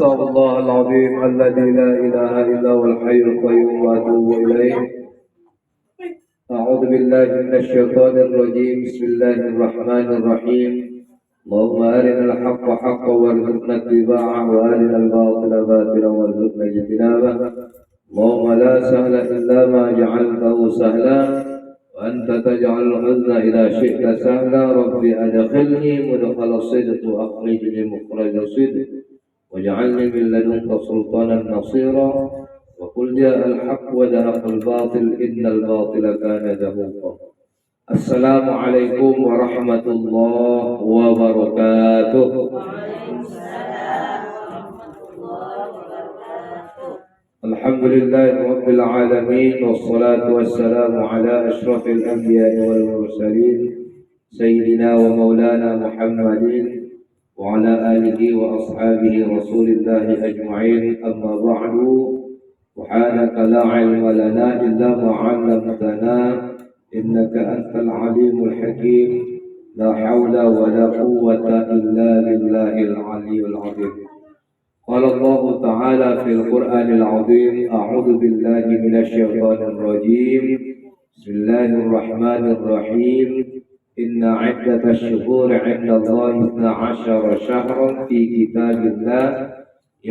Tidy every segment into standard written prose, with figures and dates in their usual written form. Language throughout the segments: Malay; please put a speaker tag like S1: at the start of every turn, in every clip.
S1: أستغفر الله العظيم الذي لا إله إلا هو الحي القيوم وأتوب إليه. أعوذ بالله من الشيطان الرجيم. بسم الله الرحمن الرحيم. اللهم أرنا الحق حقا وارزقنا اتباعه وأرنا الباطل باطلا وارزقنا اجتنابه. اللهم لا سهل إلا ما جعلته سهلا وأنت تجعل الحزن إذا شئت سهلا. ربي أدخلني مدخل الصدق وأخرجني مخرج الصدق واجعلني من لدنك سلطانا نصيرا. وقل جاء الحق وذهب الباطل إن الباطل كان زهوقا. السلام عليكم ورحمة الله وبركاته. الحمد لله رب العالمين والصلاة والسلام على أشرف الأنبياء والمرسلين سيدنا ومولانا محمد وعلى آله وأصحابه رسول الله أجمعين. أما بعد، سبحانك لا علم لنا إلا ما علمتنا إنك أنت العليم الحكيم. لا حول ولا قوة إلا بالله العلي العظيم. قال الله تعالى في القرآن العظيم: أعوذ بالله من الشيطان الرجيم. بسم الله الرحمن الرحيم. إن عدة الشهور عند الله 12 شهرا في كتاب الله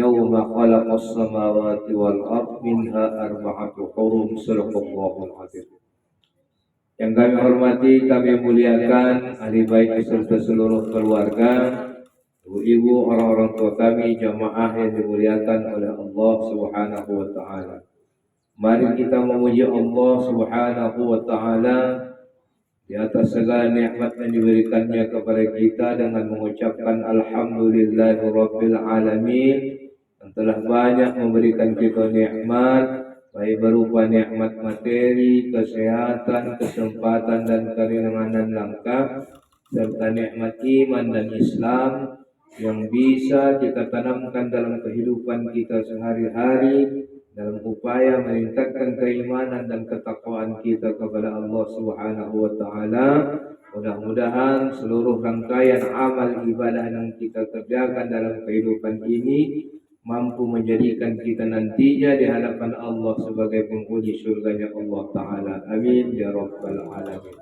S1: يوم خلق السماوات والأرض منها 4 حرم. صدق الله العظيم. Yang kami hormati, kami muliakan ahli baik beserta seluruh keluarga, ibu-ibu, orang-orang tua kami, jamaah yang dimuliakan oleh Allah Subhanahu wa taala. Mari kita memuji Allah Subhanahu wa taala di atas segala nikmat yang diberikannya kepada kita dengan mengucapkan alhamdulillahirabbil alamin, yang telah banyak memberikan kita nikmat, baik berupa nikmat materi, kesehatan, kesempatan dan keringanan langkah, serta nikmat iman dan Islam yang bisa kita tanamkan dalam kehidupan kita sehari-hari dalam upaya meningkatkan keimanan dan ketakwaan kita kepada Allah Subhanahu wa taala. Mudah-mudahan seluruh rangkaian amal ibadah yang kita kerjakan dalam kehidupan ini mampu menjadikan kita nantinya di hadapan Allah sebagai penghuni surganya Allah Ta'ala. Amin ya Rabbal Alamin.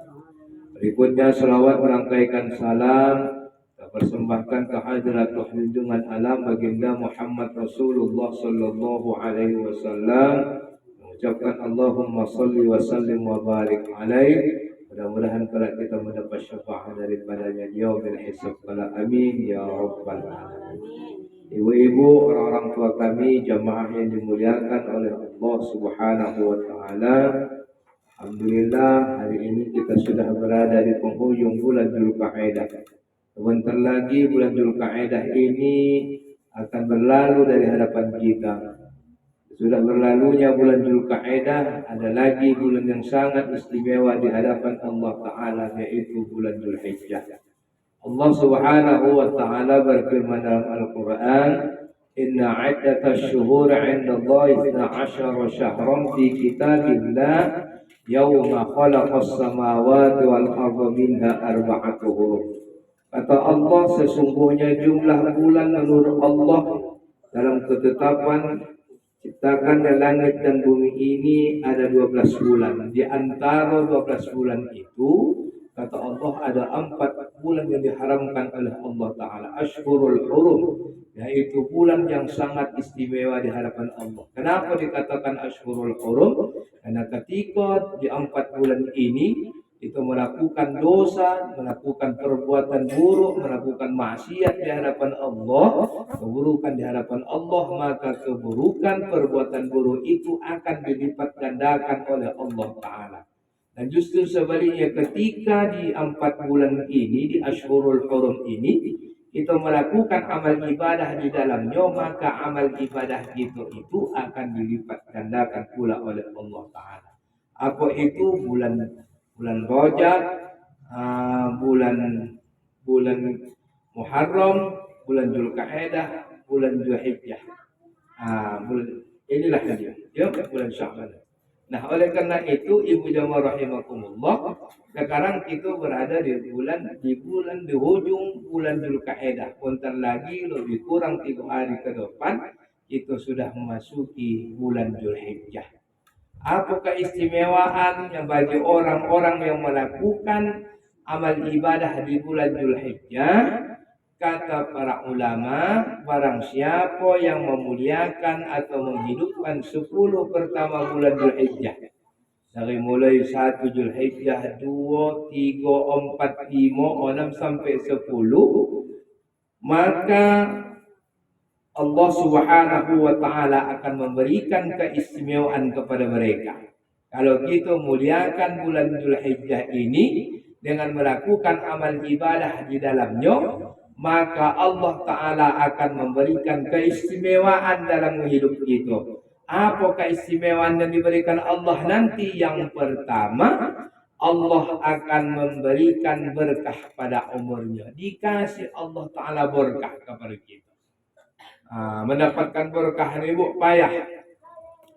S1: Berikutnya selawat merangkaikan salam kita persembahkan ke hadratul junjungan alam baginda Muhammad Rasulullah Sallallahu Alaihi Wasallam. Mengucapkan Allahumma salli wa sallim wa barik alaih. Mudah-mudahan kelak kita mendapat syafaat daripadanya di yaumil hisab. Amin ya Rabbal Alamin. Ibu-ibu, orang-orang tua kami, jamaah yang dimuliakan oleh Allah Subhanahu wa taala. Alhamdulillah, hari ini kita sudah berada di penghujung bulan Dzulqa'dah. Sebentar lagi bulan Dzulqa'dah ini akan berlalu dari hadapan kita. Sudah berlalunya bulan Dzulqa'dah, ada lagi bulan yang sangat istimewa di hadapan Allah Ta'ala, yaitu bulan Dzulhijjah. Allah Subhanahu wa taala berfirman dalam Al-Qur'an, "Inna 'iddatash shuhuri 'inda Allahi 12 syahran fi kitabillah yauma khalaqas samawati wal arda minha 4 hurum." Kata Allah, sesungguhnya jumlah bulan menurut Allah dalam ketetapan ciptakan langit dan bumi ini ada 12 bulan. Di antara 12 bulan itu, kata Allah, ada 4 bulan yang diharamkan oleh Allah Ta'ala, Ashhurul Hurum, yaitu bulan yang sangat istimewa di hadapan Allah. Kenapa dikatakan Ashhurul Hurum? Karena ketika di 4 bulan ini itu melakukan dosa, melakukan perbuatan buruk, melakukan maksiat di hadapan Allah, keburukan di hadapan Allah, maka keburukan perbuatan buruk itu akan dilipat gandakan oleh Allah Ta'ala. Dan justru sebaliknya, ketika di 4 bulan ini, di Ashhurul Hurum ini, kita melakukan amal ibadah di dalamnya, maka amal ibadah itu akan dilipat gandakan pula oleh Allah Ta'ala. Apa itu? Bulan Rajab, bulan Muharram, bulan Dzulqa'dah, bulan Dzulhijjah. Bulan inilah dia, bulan Sya'ban. Nah, oleh karena itu ibu jamaah rahimakumullah, sekarang kita berada di ujung bulan Dzulqa'dah. Bentar lagi lebih kurang 3 hari ke depan kita sudah memasuki bulan Dzulhijjah. Apa keistimewaan yang bagi orang-orang yang melakukan amal ibadah di bulan Dzulhijjah? Kata para ulama, barang siapa yang memuliakan atau menghidupkan 10 pertama bulan Dzulhijjah, dari mulai 1 Dzulhijjah, 2, 3, 4, 5, 6 sampai 10, maka Allah Subhanahu wa taala akan memberikan keistimewaan kepada mereka. Kalau kita muliakan bulan Dzulhijjah ini dengan melakukan amal ibadah di dalamnya, maka Allah Ta'ala akan memberikan keistimewaan dalam hidup kita. Apa keistimewaan yang diberikan Allah nanti? Yang pertama, Allah akan memberikan berkah pada umurnya. Dikasih Allah Ta'ala berkah kepada kita. Mendapatkan berkah ini payah.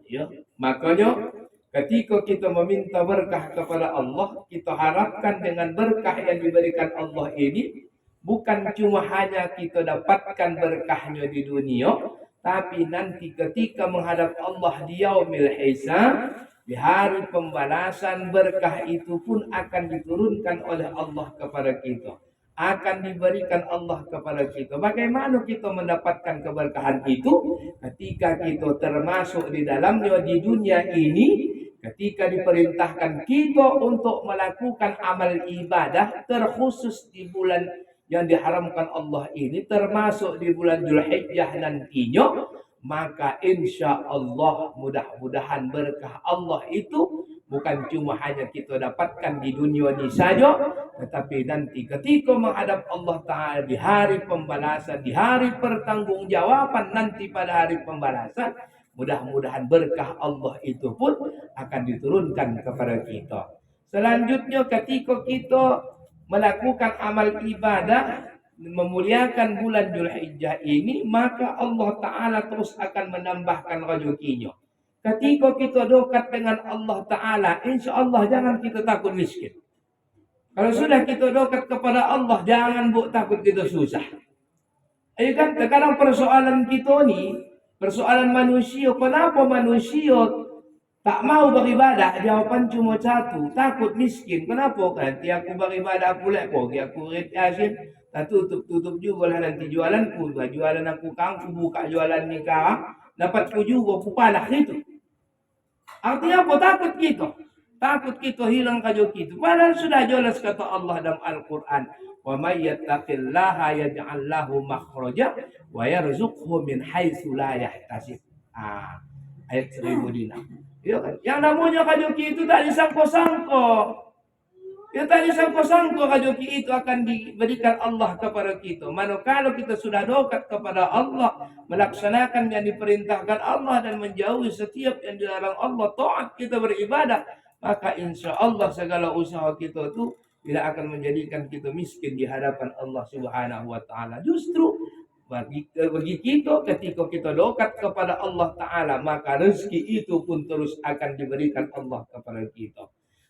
S1: Ya, makanya ketika kita meminta berkah kepada Allah, kita harapkan dengan berkah yang diberikan Allah ini, bukan cuma hanya kita dapatkan berkahnya di dunia, tapi nanti ketika menghadap Allah di yaumil hisab, di hari pembalasan, berkah itu pun akan diturunkan oleh Allah kepada kita, akan diberikan Allah kepada kita. Bagaimana kita mendapatkan keberkahan itu? Ketika kita termasuk di dalamnya di dunia ini, ketika diperintahkan kita untuk melakukan amal ibadah terkhusus di bulan yang diharamkan Allah ini, termasuk di bulan Dzulhijjah nantinya, maka insya Allah mudah-mudahan berkah Allah itu bukan cuma hanya kita dapatkan di dunia ini saja, tetapi nanti ketika menghadap Allah Ta'ala di hari pembalasan, di hari pertanggungjawaban nanti pada hari pembalasan, mudah-mudahan berkah Allah itu pun akan diturunkan kepada kita. Selanjutnya ketika kita melakukan amal ibadah memuliakan bulan Dzulhijjah ini, maka Allah Ta'ala terus akan menambahkan rezekinya. Ketika kita dekat dengan Allah Ta'ala, insya Allah jangan kita takut miskin. Kalau sudah kita dekat kepada Allah, jangan takut kita susah. Ayo kan, sekarang persoalan kita ni, persoalan manusia, kenapa manusia tak mau beribadah? Jawapan cuma satu, takut miskin. Kenapa? Nanti aku beribadah pula kok, aku rit yasin, tak tutup juga lah nanti jualanku, jualan aku kang, aku buka jualan ni kang, dapat ku juga ku palah itu. Artinya apa? Takut kita hilang kajo kita. Padahal sudah jelas kata Allah dalam Al-Quran, wa may yattaqillaha yaj'al lahu makhraja wa yarzuqhu min haitsu la yahtasib. Ayat 1006. Ya, yang namanya kajoki itu tak disangka-sangka. Ya, tak disangka-sangka kajoki itu akan diberikan Allah kepada kita. Manakala kita sudah dekat kepada Allah, melaksanakan yang diperintahkan Allah dan menjauhi setiap yang dilarang Allah, taat kita beribadah, maka insya Allah segala usaha kita itu tidak akan menjadikan kita miskin di hadapan Allah Subhanahu wa Ta'ala. Justru bagi kita, ketika kita dekat kepada Allah Ta'ala, maka rezeki itu pun terus akan diberikan Allah kepada kita.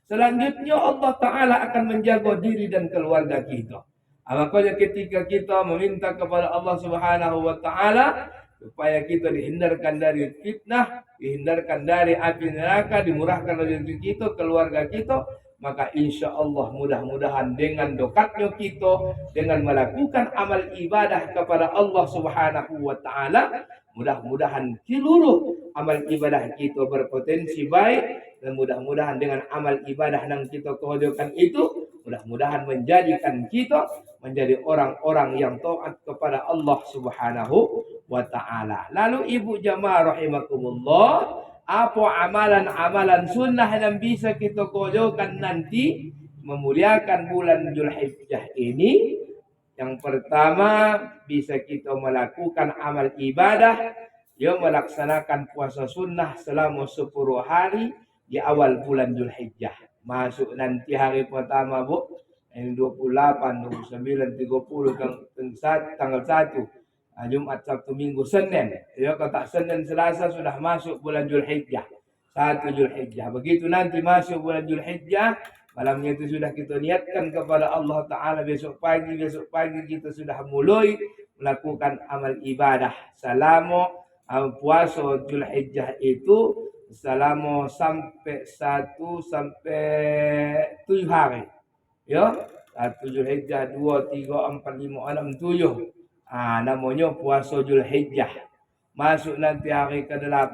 S1: Selanjutnya Allah Ta'ala akan menjaga diri dan keluarga kita. Makanya ketika kita meminta kepada Allah Subhanahu wa Ta'ala supaya kita dihindarkan dari fitnah, dihindarkan dari api neraka, dimurahkan rezeki kita, keluarga kita, maka insya Allah mudah-mudahan dengan dekatnya kita, dengan melakukan amal ibadah kepada Allah Subhanahu wa Ta'ala, mudah-mudahan seluruh amal ibadah kita berpotensi baik, dan mudah-mudahan dengan amal ibadah yang kita kerjakan itu, mudah-mudahan menjadikan kita menjadi orang-orang yang taat kepada Allah Subhanahu wa Ta'ala. Lalu ibu jamaah rahimakumullah, apa amalan-amalan sunnah yang bisa kita kerjakan nanti memuliakan bulan Dzulhijjah ini? Yang pertama, bisa kita melakukan amal ibadah yang melaksanakan puasa sunnah selama 10 hari di awal bulan Dzulhijjah. Masuk nanti hari pertama, Bu, yang 28, 29, 30, tanggal 1. Jumat, Sabtu, Minggu, Senin. Ya, kalau tak Senin, Selasa sudah masuk bulan Dzulhijjah.
S2: 1 Zulhijjah. Begitu nanti masuk bulan Zulhijjah, malamnya itu sudah kita niatkan kepada Allah Ta'ala, besok pagi kita sudah mulai melakukan amal ibadah. Selama puasa Zulhijjah itu selama sampai 7 hari. Ya, 1 Zulhijjah, 2, 3, 4, 5, 6, 7. Namanya puasa Zulhijjah. Masuk nanti hari ke-8,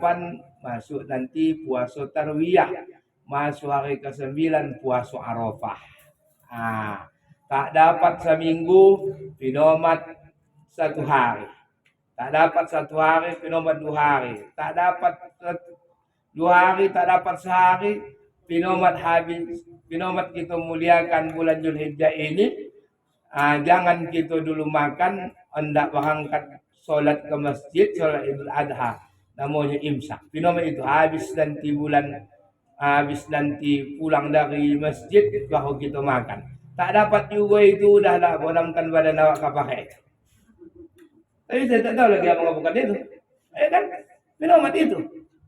S2: masuk nanti puasa Tarwiyah. Masuk hari ke-9 puasa Arafah. Tak dapat seminggu, pinomat 1 hari. Tak dapat 1 hari, pinomat 2 hari. Tak dapat 2 hari, tak dapat sehari, pinomat habis. Pinomat kita muliakan bulan Zulhijjah ini. Jangan kita dulu makan, hendak berangkat solat ke masjid, solat Idul Adha, namanya imsak. Pinomat itu habis nanti pulang dari masjid baru kita makan. Tak dapat juga itu, udah lah bonamkan badan awak kapakai. Tapi saya tak tahu lagi apa bukan itu. Kan? Pinomat itu.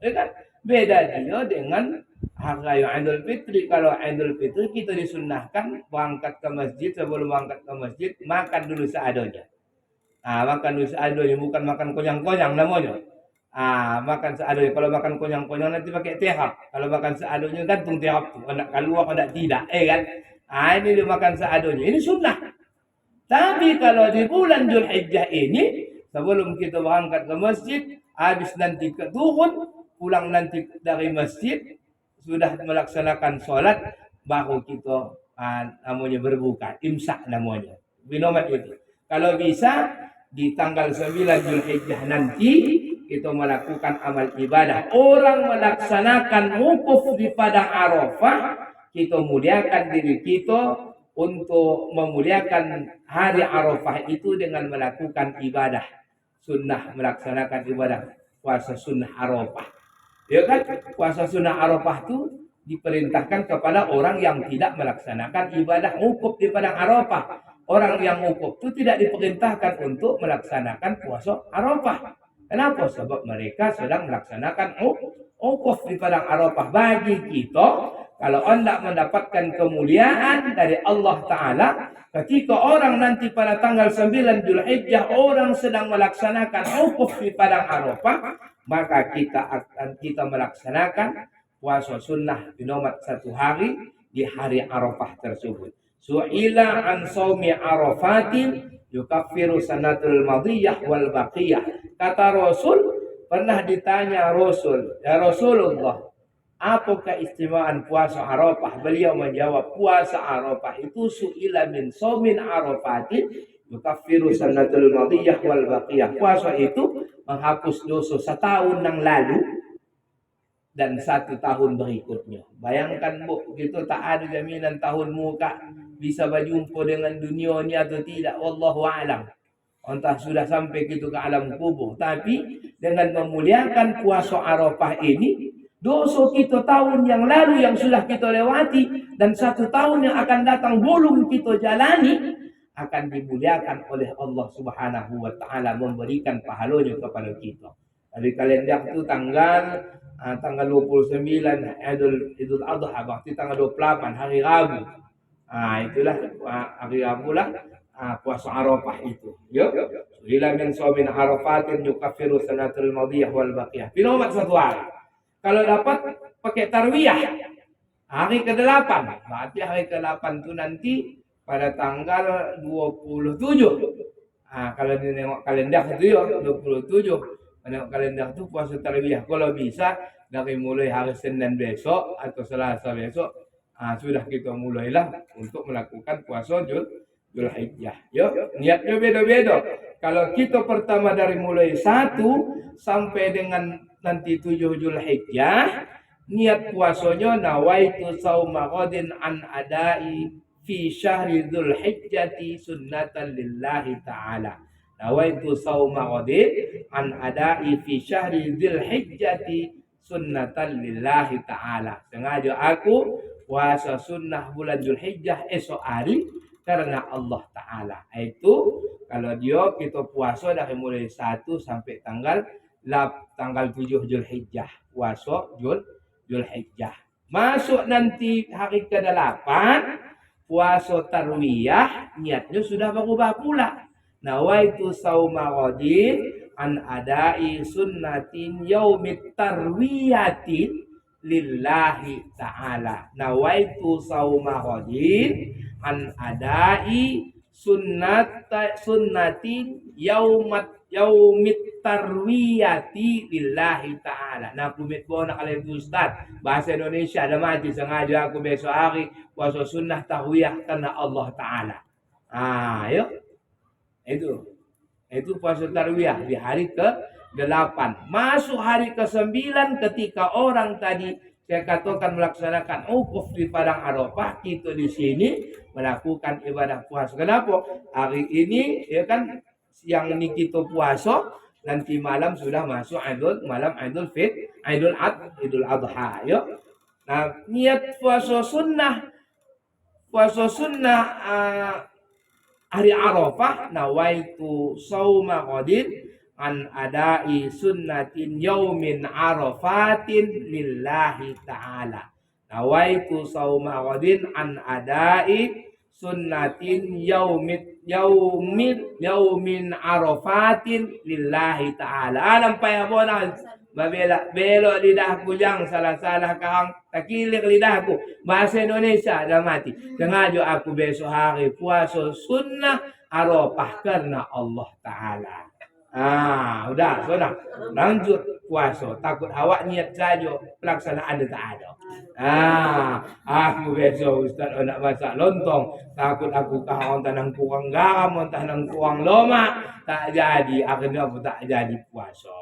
S2: Kan? Beda dia dengan hari Idul Fitri. Kalau Idul Fitri kita disunnahkan berangkat ke masjid, sebelum berangkat ke masjid makan dulu seadanya. Makan dulu seadanya, bukan makan konyang-konyang namanya. Makan seadanya. Kalau makan konyang-konyang nanti pakai tehap. Kalau makan seadanya gantung tehap tu. Nak keluar hendak tidak, kan? Ini dia makan seadanya. Ini sunnah. Tapi kalau di bulan Zulhijjah ini, sebelum kita berangkat ke masjid, habis nanti turun, pulang nanti dari masjid, sudah melaksanakan sholat, baru kita namanya berbuka, imsak namanya. Binomat itu. Kalau bisa di tanggal 9 Zulhijjah nanti kita melakukan amal ibadah. Orang melaksanakan wukuf di padang Arafah, kita muliakan diri kita untuk memuliakan hari Arafah itu dengan melakukan ibadah sunnah, melaksanakan ibadah puasa sunnah Arafah. Ya kan, puasa sunnah Arafah itu diperintahkan kepada orang yang tidak melaksanakan ibadah wukuf di padang Arafah. Orang yang wukuf itu tidak diperintahkan untuk melaksanakan puasa Arafah. Kenapa? Sebab mereka sedang melaksanakan wukuf di padang Arafah. Bagi kita, kalau hendak mendapatkan kemuliaan dari Allah Ta'ala, ketika orang nanti pada tanggal 9 Zulhijjah orang sedang melaksanakan wukuf di padang Arafah, maka kita melaksanakan puasa sunnah binomat 1 hari di hari Arafah tersebut. Su'ila an saumi Arafatin yukaffiru sanatul madiyah wal baqiyah. Kata Rasul, pernah ditanya Rasul, ya Rasulullah, apa keistimewaan puasa Arafah? Beliau menjawab, puasa Arafah itu su'ila min saumin Arafatin yukaffiru sanatul madiyah wal baqiyah. Puasa itu menghapus dosa setahun yang lalu dan 1 tahun berikutnya. Bayangkan Bu, gitu tak ada jaminan tahun muka bisa berjumpa dengan dunia ni atau tidak, wallahu a'lam. Entah sudah sampai gitu ke alam kubur. Tapi dengan memuliakan puasa Arafah ini, dosa kita tahun yang lalu yang sudah kita lewati dan 1 tahun yang akan datang belum kita jalani, akan dimuliakan oleh Allah Subhanahu wa Ta'ala, memberikan pahalanya kepada kita. Dari kalender itu tanggal 29 Idul Adha, berarti tanggal 28 hari Rabu. Itulah hari Rabu lah puasa Arafah itu. Ya. Ila min shaumin Arafatin yukaffiru sanatul madiyah wal baqiyah. Pinomat 1 hari. Kalau dapat pakai tarwiyah hari ke-8. Berarti hari ke-8 itu nanti pada tanggal 27. Kalau nengok kalender itu ya 27. Nengok kalender itu puasa tarwiyah. Kalau bisa dari mulai hari Senin besok atau Selasa besok, sudah kita mulailah untuk melakukan puasa Zulhijjah. Yo, niatnya beda-beda. Kalau kita pertama dari mulai 1 sampai dengan nanti 7 Zulhijjah, niat puasanya nawaitu sauma ghadin an adai fi syahri Dzulhijjati sunnatan lillahi ta'ala. Nawaitu sauma ghadin an adai fi syahri Dzulhijjati sunnatan lillahi ta'ala. Sengaja aku puasa sunnah bulan Zulhijjah esok hari karena Allah Ta'ala. Itu kalau dia kita puasa dari mulai 1 sampai tanggal 7 Zulhijjah. Puasa Zulhijjah. Masuk nanti hari ke-8 puasa tarwiyah, niatnya sudah berubah pula. Nawaitu sauma ghadin an adai sunnatin yaumit tarwiyati lillahi ta'ala. Nawaitu sauma ghadin an adai sunnatin yaumit tarwiyati lillahi ta'ala. Nah, kumit po na kalian Ustaz. Bahasa Indonesia ada mati. Sengaja aku besok hari puasa sunnah tarwiyah karena Allah Ta'ala. Yuk. Itu puasa tarwiyah di hari ke-8. Masuk hari ke-9 ketika orang tadi saya katakan melaksanakan wukuf di padang Arafah, kita di sini melakukan ibadah puasa. Kenapa? Hari ini ya kan siang ini kita puasa, nanti malam sudah masuk malam Idul Adha ya. Nah, niat puasa sunnah hari Arafah, nawaitu sauma qadin an adai sunnatin yaumin arafatin lillahi ta'ala. Nawaitu sauma qadin an adai sunnatin yaumin arafatin lillahi ta'ala. Alam pa mo na belok lidahku yang salah-salah kang takilik lidahku. Bahasa Indonesia dah mati. Sengaja aku besok hari puasa sunnah Arafah karena Allah Ta'ala. Sudah. Lanjut puasa. Takut awak niat saja, pelaksanaan tak ada. Aku besok Ustaz nak masak lontong. Takut aku kahon tanang kurang garam, tanang kurang lemak. Tak jadi, akhirnya aku tak jadi puasa.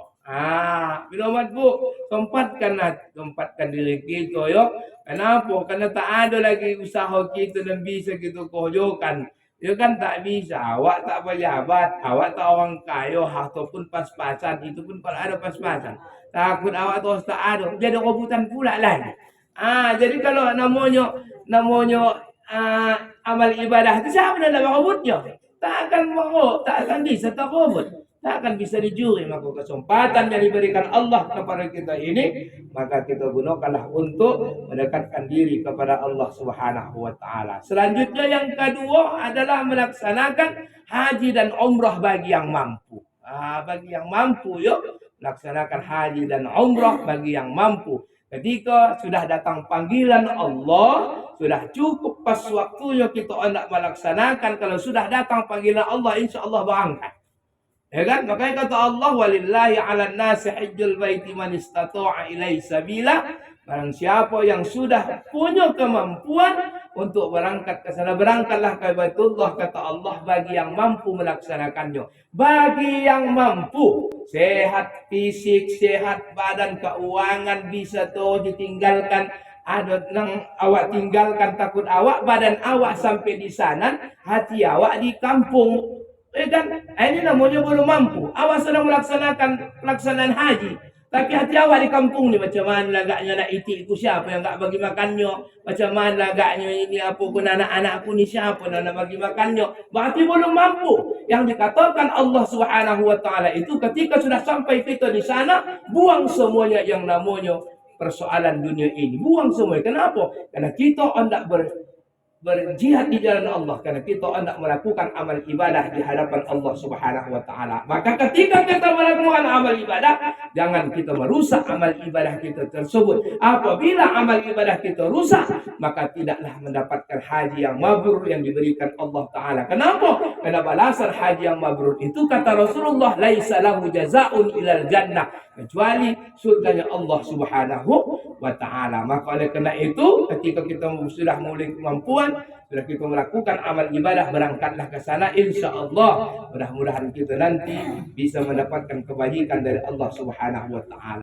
S2: Bilamat bu, tempatkan diri kita yo. Kenapa? Karena tak ada lagi usaha kita dan bisa kita kojokan. Ya kan tak bisa. Awak tak pejabat, awak tak orang kaya, ataupun pas-pasan, itu pun kalau ada pas-pasan. Takut awak terus tak ada, jadi rebutan pula lagi. Jadi kalau namanya amal ibadah itu siapa nak merebutnya? Tak akan bisa terebut. Tak akan bisa dijuri. Maka kesempatan yang diberikan Allah kepada kita ini, maka kita gunakanlah untuk mendekatkan diri kepada Allah Subhanahu wa Ta'ala. Selanjutnya yang kedua adalah melaksanakan haji dan umrah bagi yang mampu. Bagi yang mampu yuk laksanakan haji dan umrah bagi yang mampu. Ketika sudah datang panggilan Allah, sudah cukup pas waktunya kita hendak melaksanakan. Kalau sudah datang panggilan Allah, insya Allah berangkat. Ya kan? Makanya kata Allah, walillahi 'alan nasi hajjul baiti man istata'a ilaihi sabila. Barang siapa yang sudah punya kemampuan untuk berangkat ke sana, berangkatlah ke Baitullah, kata Allah, bagi yang mampu melaksanakannya. Bagi yang mampu, sehat fisik, sehat badan, keuangan bisa tuh ditinggalkan. Ada nang awak tinggalkan, takut awak badan awak sampai di sana, hati awak di kampung. Kan? Ini namanya belum mampu. Awak sedang melaksanakan pelaksanaan haji, tapi hati awak di kampung ni macam mana agaknya nak itikku siapa yang tak bagi makannya? Macam mana agaknya ini apa pun anak-anakku ni siapa nak bagi makannya? Berarti belum mampu. Yang dikatakan Allah Subhanahu wa Ta'ala itu ketika sudah sampai kita di sana, buang semuanya yang namanya persoalan dunia ini. Buang semuanya. Kenapa? Karena kita hendak berjihad di jalan Allah, karena kita hendak melakukan amal ibadah di hadapan Allah Subhanahu wa Ta'ala. Maka ketika kita melakukan amal ibadah, jangan kita merusak amal ibadah kita tersebut. Apabila amal ibadah kita rusak, maka tidaklah mendapatkan haji yang mabrur yang diberikan Allah Ta'ala. Kenapa? Karena balasan haji yang mabrur itu, kata Rasulullah, laisa lahu jazaa'un ilal jannah, kecuali surganya Allah Subhanahu wa Ta'ala. Maka oleh karena itu, ketika kita sudah memiliki kemampuan, sudah kita melakukan amal ibadah, berangkatlah ke sana, insya Allah. Mudah-mudahan kita nanti bisa mendapatkan kebajikan dari Allah Subhanahu wa Ta'ala.